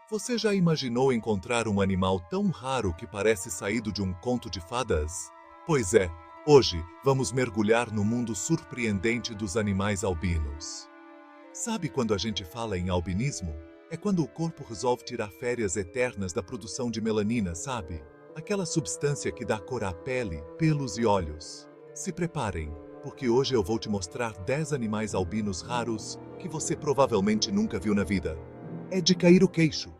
Você já imaginou encontrar um animal tão raro que parece saído de um conto de fadas? Pois é, hoje vamos mergulhar no mundo surpreendente dos animais albinos. Sabe quando a gente fala em albinismo? É quando o corpo resolve tirar férias eternas da produção de melanina, sabe? Aquela substância que dá cor à pele, pelos e olhos. Se preparem, porque hoje eu vou te mostrar 10 animais albinos raros que você provavelmente nunca viu na vida. É de cair o queixo.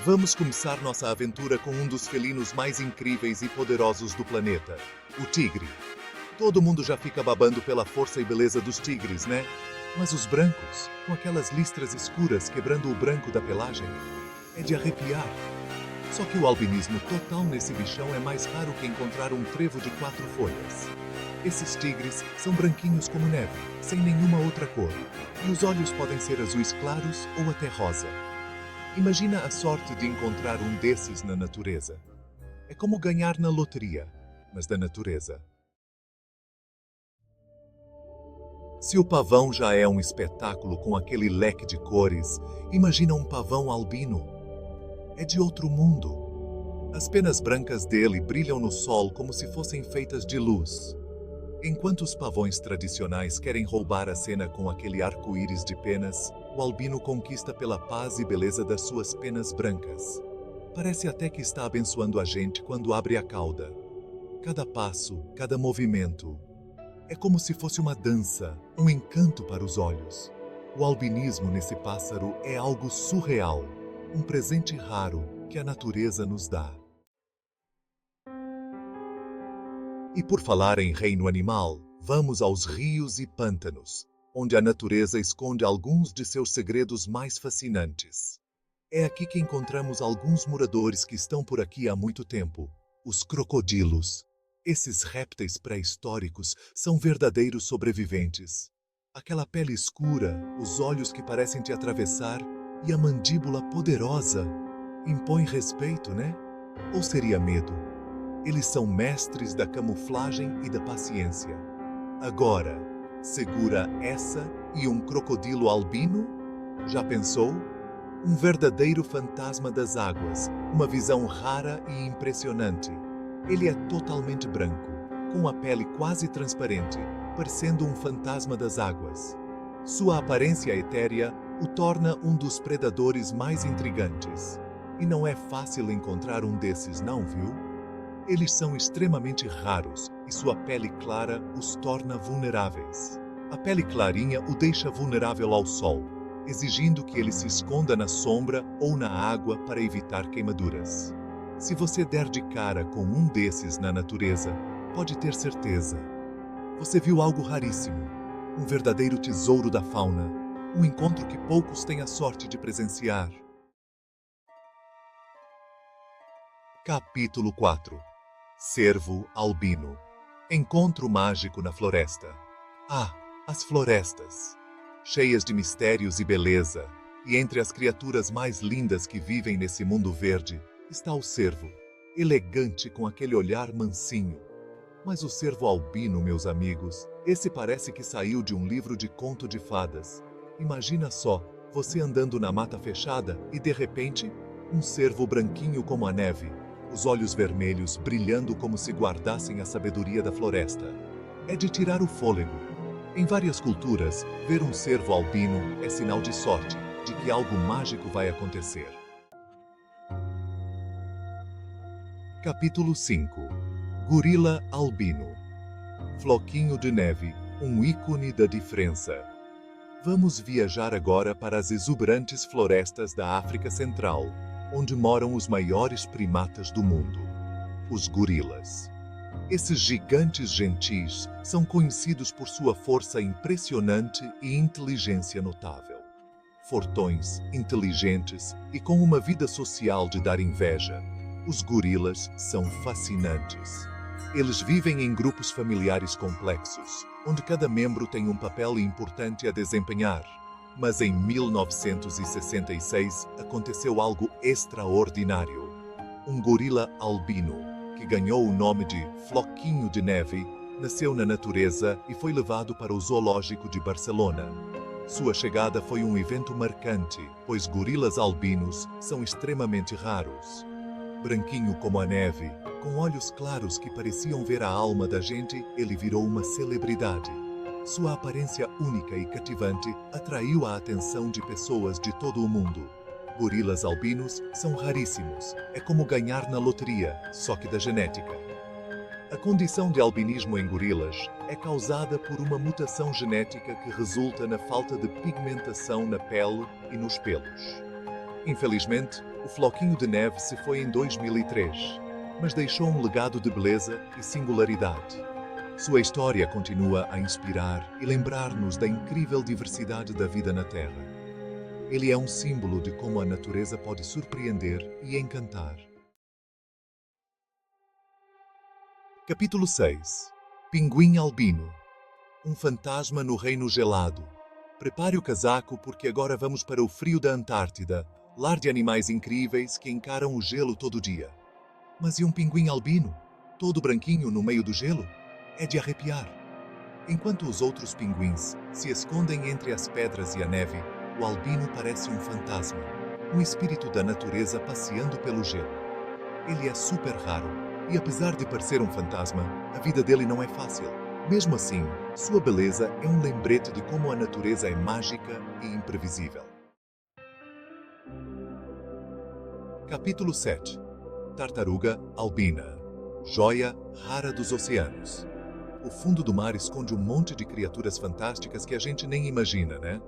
Vamos começar nossa aventura com um dos felinos mais incríveis e poderosos do planeta, o tigre. Todo mundo já fica babando pela força e beleza dos tigres, né? Mas os brancos, com aquelas listras escuras quebrando o branco da pelagem, é de arrepiar. Só que o albinismo total nesse bichão é mais raro que encontrar um trevo de 4 folhas. Esses tigres são branquinhos como neve, sem nenhuma outra cor, e os olhos podem ser azuis claros ou até rosa. Imagina a sorte de encontrar um desses na natureza. É como ganhar na loteria, mas da natureza. Se o pavão já é um espetáculo com aquele leque de cores, imagina um pavão albino. É de outro mundo. As penas brancas dele brilham no sol como se fossem feitas de luz. Enquanto os pavões tradicionais querem roubar a cena com aquele arco-íris de penas, o albino conquista pela paz e beleza das suas penas brancas. Parece até que está abençoando a gente quando abre a cauda. Cada passo, cada movimento. É como se fosse uma dança, um encanto para os olhos. O albinismo nesse pássaro é algo surreal, um presente raro que a natureza nos dá. E por falar em reino animal, vamos aos rios e pântanos, onde a natureza esconde alguns de seus segredos mais fascinantes. É aqui que encontramos alguns moradores que estão por aqui há muito tempo, os crocodilos. Esses répteis pré-históricos são verdadeiros sobreviventes. Aquela pele escura, os olhos que parecem te atravessar e a mandíbula poderosa impõe respeito, né? Ou seria medo? Eles são mestres da camuflagem e da paciência. Agora, segura essa e um crocodilo albino? Já pensou? Um verdadeiro fantasma das águas, uma visão rara e impressionante. Ele é totalmente branco, com a pele quase transparente, parecendo um fantasma das águas. Sua aparência etérea o torna um dos predadores mais intrigantes. E não é fácil encontrar um desses, não, viu? Eles são extremamente raros e sua pele clara os torna vulneráveis. A pele clarinha o deixa vulnerável ao sol, exigindo que ele se esconda na sombra ou na água para evitar queimaduras. Se você der de cara com um desses na natureza, pode ter certeza. Você viu algo raríssimo, um verdadeiro tesouro da fauna, um encontro que poucos têm a sorte de presenciar. Capítulo 4. Cervo albino. Encontro mágico na floresta. Ah, as florestas! Cheias de mistérios e beleza, e entre as criaturas mais lindas que vivem nesse mundo verde, está o cervo, elegante com aquele olhar mansinho. Mas o cervo albino, meus amigos, esse parece que saiu de um livro de conto de fadas. Imagina só, você andando na mata fechada e de repente, um cervo branquinho como a neve, os olhos vermelhos brilhando como se guardassem a sabedoria da floresta. É de tirar o fôlego. Em várias culturas, ver um cervo albino é sinal de sorte, de que algo mágico vai acontecer. Capítulo 5. Gorila albino. Floquinho de neve, um ícone da diferença. Vamos viajar agora para as exuberantes florestas da África Central, onde moram os maiores primatas do mundo, os gorilas. Esses gigantes gentis são conhecidos por sua força impressionante e inteligência notável. Fortões, inteligentes e com uma vida social de dar inveja, os gorilas são fascinantes. Eles vivem em grupos familiares complexos, onde cada membro tem um papel importante a desempenhar. Mas em 1966 aconteceu algo extraordinário. Um gorila albino, que ganhou o nome de Floquinho de Neve, nasceu na natureza e foi levado para o Zoológico de Barcelona. Sua chegada foi um evento marcante, pois gorilas albinos são extremamente raros. Branquinho como a neve, com olhos claros que pareciam ver a alma da gente, ele virou uma celebridade. Sua aparência única e cativante atraiu a atenção de pessoas de todo o mundo. Gorilas albinos são raríssimos. É como ganhar na loteria, só que da genética. A condição de albinismo em gorilas é causada por uma mutação genética que resulta na falta de pigmentação na pele e nos pelos. Infelizmente, o Floquinho de Neve se foi em 2003, mas deixou um legado de beleza e singularidade. Sua história continua a inspirar e lembrar-nos da incrível diversidade da vida na Terra. Ele é um símbolo de como a natureza pode surpreender e encantar. Capítulo 6. Pinguim albino. Um fantasma no reino gelado. Prepare o casaco porque agora vamos para o frio da Antártida, lar de animais incríveis que encaram o gelo todo dia. Mas e um pinguim albino? Todo branquinho no meio do gelo? É de arrepiar. Enquanto os outros pinguins se escondem entre as pedras e a neve, o albino parece um fantasma, um espírito da natureza passeando pelo gelo. Ele é super raro, e apesar de parecer um fantasma, a vida dele não é fácil. Mesmo assim, sua beleza é um lembrete de como a natureza é mágica e imprevisível. Capítulo 7. Tartaruga albina. Joia rara dos oceanos. O fundo do mar esconde um monte de criaturas fantásticas que a gente nem imagina, né?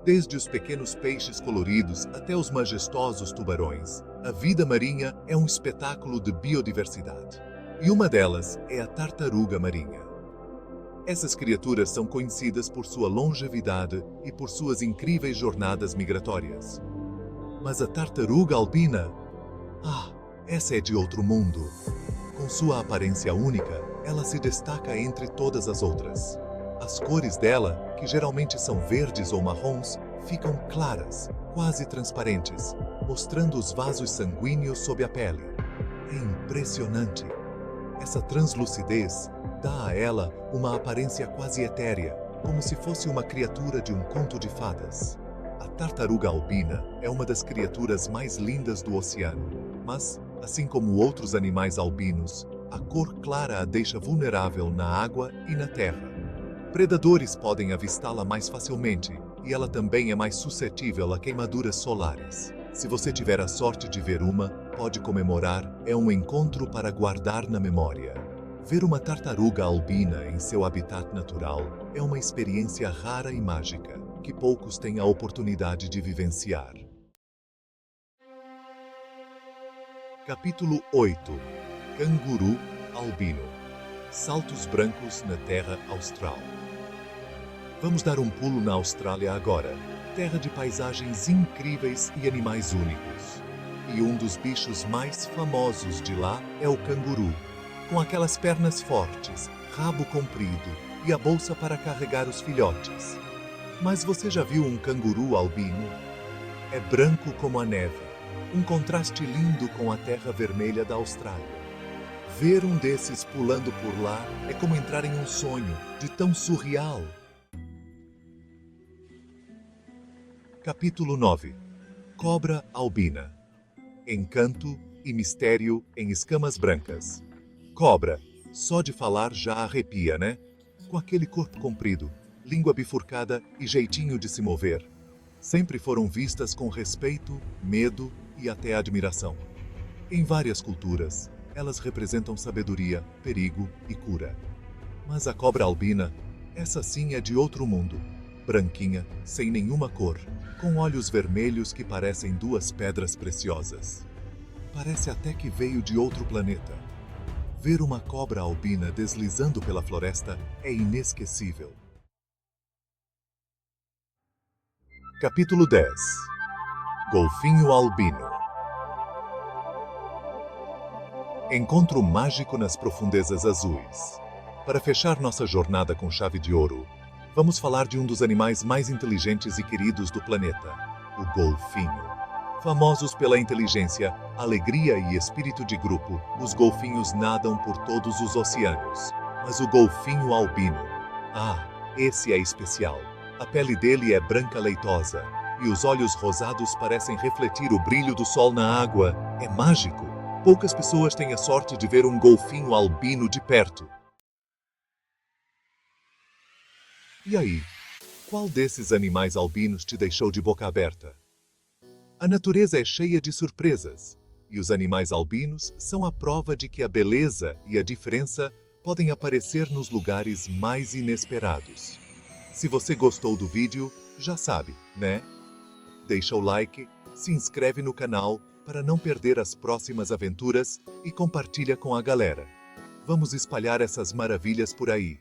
Desde os pequenos peixes coloridos até os majestosos tubarões, a vida marinha é um espetáculo de biodiversidade. E uma delas é a tartaruga marinha. Essas criaturas são conhecidas por sua longevidade e por suas incríveis jornadas migratórias. Mas a tartaruga albina? Essa é de outro mundo. Com sua aparência única, ela se destaca entre todas as outras. As cores dela, que geralmente são verdes ou marrons, ficam claras, quase transparentes, mostrando os vasos sanguíneos sob a pele. É impressionante. Essa translucidez dá a ela uma aparência quase etérea, como se fosse uma criatura de um conto de fadas. A tartaruga albina é uma das criaturas mais lindas do oceano, mas, assim como outros animais albinos, a cor clara a deixa vulnerável na água e na terra. Predadores podem avistá-la mais facilmente, e ela também é mais suscetível a queimaduras solares. Se você tiver a sorte de ver uma, pode comemorar, é um encontro para guardar na memória. Ver uma tartaruga albina em seu habitat natural é uma experiência rara e mágica, que poucos têm a oportunidade de vivenciar. Capítulo 8. Canguru albino. Saltos brancos na terra austral. Vamos dar um pulo na Austrália agora, terra de paisagens incríveis e animais únicos. E um dos bichos mais famosos de lá é o canguru, com aquelas pernas fortes, rabo comprido e a bolsa para carregar os filhotes. Mas você já viu um canguru albino? É branco como a neve, um contraste lindo com a terra vermelha da Austrália. Ver um desses pulando por lá é como entrar em um sonho, de tão surreal. Capítulo 9. Cobra albina. Encanto e mistério em escamas brancas. Cobra, só de falar já arrepia, né? Com aquele corpo comprido, língua bifurcada e jeitinho de se mover. Sempre foram vistas com respeito, medo e até admiração. Em várias culturas, elas representam sabedoria, perigo e cura. Mas a cobra albina, essa sim é de outro mundo. Branquinha, sem nenhuma cor, com olhos vermelhos que parecem duas pedras preciosas. Parece até que veio de outro planeta. Ver uma cobra albina deslizando pela floresta é inesquecível. Capítulo 10. Golfinho albino. Encontro mágico nas profundezas azuis. Para fechar nossa jornada com chave de ouro, vamos falar de um dos animais mais inteligentes e queridos do planeta, o golfinho. Famosos pela inteligência, alegria e espírito de grupo, os golfinhos nadam por todos os oceanos. Mas o golfinho albino, esse é especial. A pele dele é branca leitosa e os olhos rosados parecem refletir o brilho do sol na água. É mágico. Poucas pessoas têm a sorte de ver um golfinho albino de perto. E aí, qual desses animais albinos te deixou de boca aberta? A natureza é cheia de surpresas, e os animais albinos são a prova de que a beleza e a diferença podem aparecer nos lugares mais inesperados. Se você gostou do vídeo, já sabe, né? Deixa o like, se inscreve no canal para não perder as próximas aventuras e compartilha com a galera. Vamos espalhar essas maravilhas por aí.